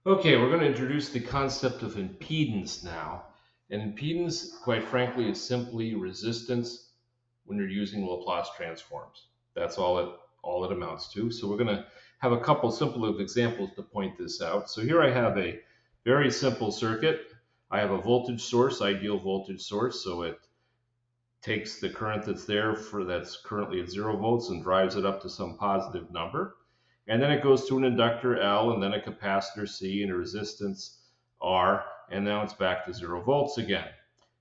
Okay, we're going to introduce the concept of impedance now. And impedance, quite frankly, is simply resistance when you're using Laplace transforms. That's all it amounts to. So we're going to have a couple simple examples to point this out. So here I have a very simple circuit. I have a voltage source, ideal voltage source, so it takes the current that's there for that's currently at 0 volts and drives it up to some positive number. And then it goes to an inductor L and then a capacitor C and a resistance R, and now it's back to 0 volts again.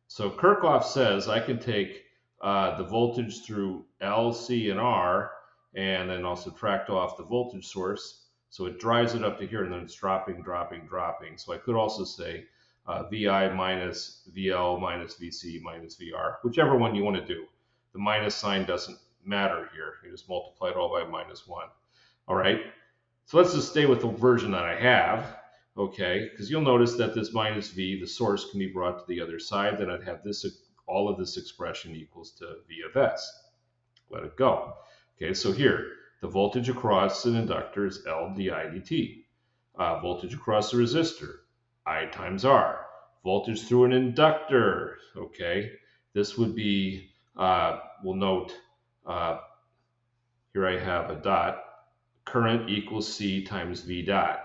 So Kirchhoff says I can take the voltage through L, C, and R, and then I'll subtract off the voltage source. So it drives it up to here, and then it's dropping, dropping, dropping. So I could also say VI minus VL minus VC minus VR, whichever one you want to do. The minus sign doesn't matter here. You just multiply it all by -1. All right. So let's just stay with the version that I have, okay? Because you'll notice that this minus V, the source, can be brought to the other side. Then I'd have this, all of this expression equals to V of S. Let it go. Okay, so here, the voltage across an inductor is L di dt. Voltage across a resistor, I times R. Voltage through an inductor, okay? This would be, we'll note, here I have a dot, current equals C times V dot.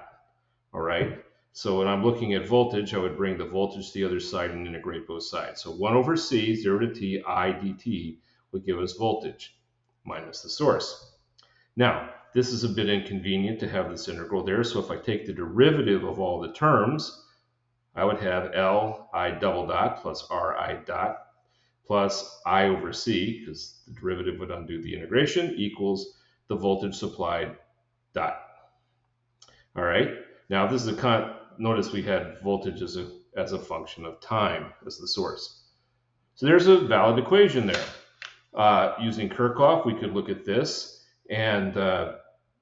All right. So when I'm looking at voltage, I would bring the voltage to the other side and integrate both sides. So 1 over C, 0 to t, I dt would give us voltage minus the source. Now, this is a bit inconvenient to have this integral there. So if I take the derivative of all the terms, I would have L I double dot plus R I dot plus I over C, because the derivative would undo the integration, equals the voltage supplied dot. All right. Now this is notice we had voltage as a function of time as the source. So there's a valid equation there. Using Kirchhoff, we could look at this. And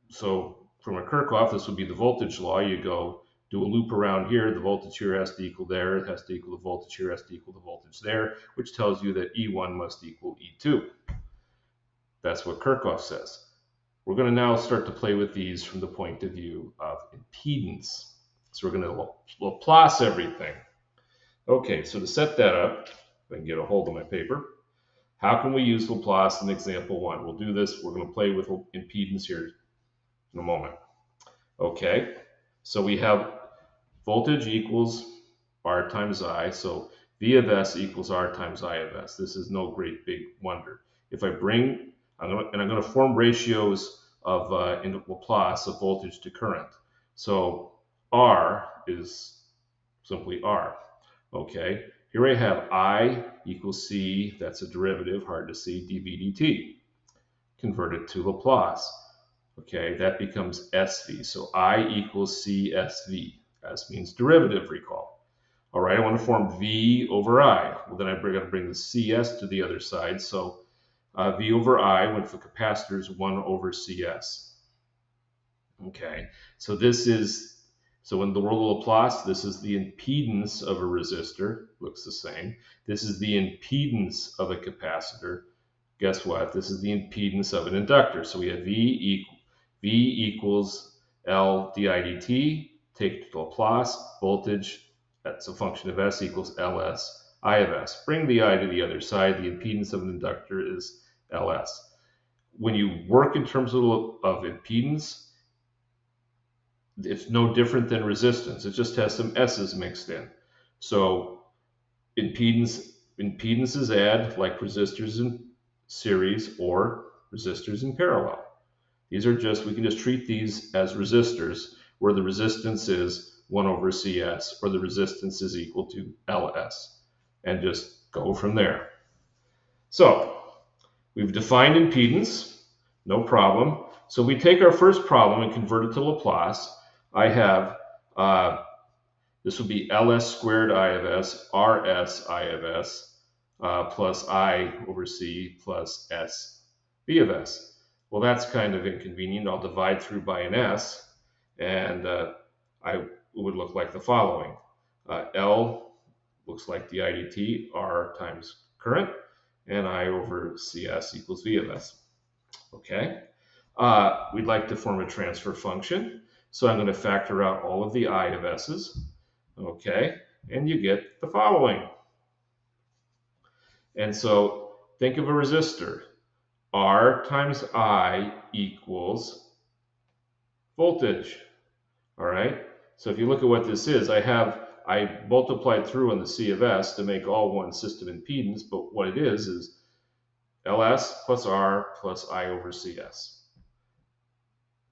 so from a Kirchhoff, this would be the voltage law. You go do a loop around here. The voltage here has to equal there. It has to equal the voltage here, has to equal the voltage there, which tells you that E1 must equal E2. That's what Kirchhoff says. We're going to now start to play with these from the point of view of impedance. So we're going to Laplace everything. Okay, so to set that up, if I can get a hold of my paper, how can we use Laplace in example 1? We'll do this. We're going to play with impedance here in a moment. Okay, so we have voltage equals R times I. So V of S equals R times I of S. This is no great big wonder. If I bring, I'm going to form ratios of in Laplace of voltage to current. So R is simply R. Okay, here I have I equals C, that's a derivative, hard to see, dV dt. Convert it to Laplace. Okay, that becomes SV. So I equals CSV. S means derivative, recall. All right, I want to form V over I. Well, then I'm going to bring the CS to the other side. So V over I, when the capacitor is 1 over CS. Okay, so in the world of Laplace, this is the impedance of a resistor. Looks the same. This is the impedance of a capacitor. Guess what? This is the impedance of an inductor. So we have V equals L di dt. Take it to Laplace. Voltage, that's a function of S, equals Ls I of S. Bring the I to the other side. The impedance of an inductor is Ls. When you work in terms of impedance, it's no different than resistance. It just has some S's mixed in. So impedances add like resistors in series or resistors in parallel. These are just, we can just treat these as resistors where the resistance is 1 over CS or the resistance is equal to Ls, and just go from there. So we've defined impedance, no problem. So we take our first problem and convert it to Laplace. I have, this would be Ls squared I of S, Rs I of S, plus I over C plus S V of S. Well, that's kind of inconvenient. I'll divide through by an S, and it would look like the following. L looks like the IDT, R times current, and I over CS equals V of S. Okay. We'd like to form a transfer function. So I'm going to factor out all of the I of S's, okay, and you get the following. And so think of a resistor. R times I equals voltage, all right? So if you look at what this is, I multiplied through on the C of S to make all one system impedance, but what it is LS plus R plus I over CS.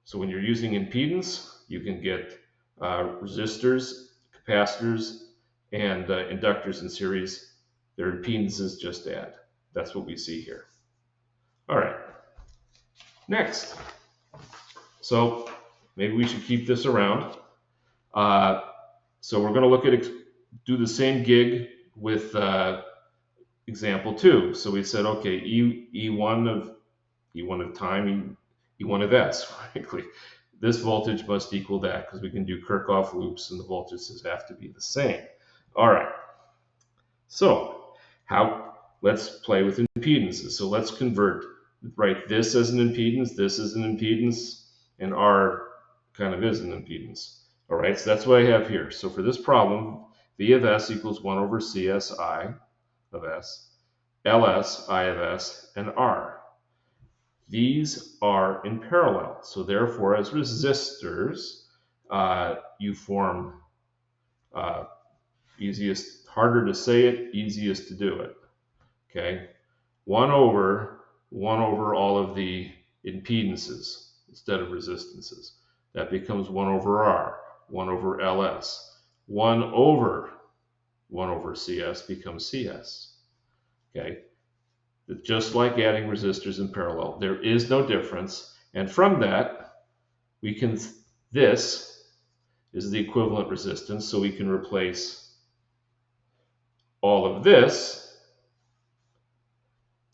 So when you're using impedance, you can get resistors, capacitors, and inductors in series. Their impedances just add. That's what we see here. All right, next. So maybe we should keep this around. So we're going to look at, do the same gig with example 2. So we said, okay, E1 of time, E1 of S, frankly. This voltage must equal that because we can do Kirchhoff loops and the voltages have to be the same. All right. So let's play with impedances. So let's write this as an impedance, this is an impedance, and R kind of is an impedance. All right, so that's what I have here. So for this problem, V of S equals 1 over CS I of S, LS I of S, and R. These are in parallel. So therefore, as resistors, you form harder to say it, easiest to do it. Okay, 1 over all of the impedances instead of resistances. That becomes 1 over R, 1 over LS. 1 over CS becomes CS. Okay, just like adding resistors in parallel. There is no difference. And from that, this is the equivalent resistance, so we can replace all of this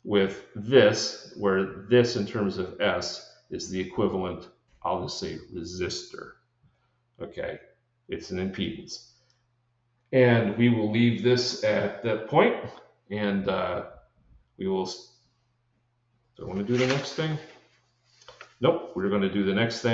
with this, where this in terms of S is the equivalent, I'll just say resistor. Okay, it's an impedance. And we will leave this at that point, and we will, do I want to do the next thing? Nope, we're going to do the next thing.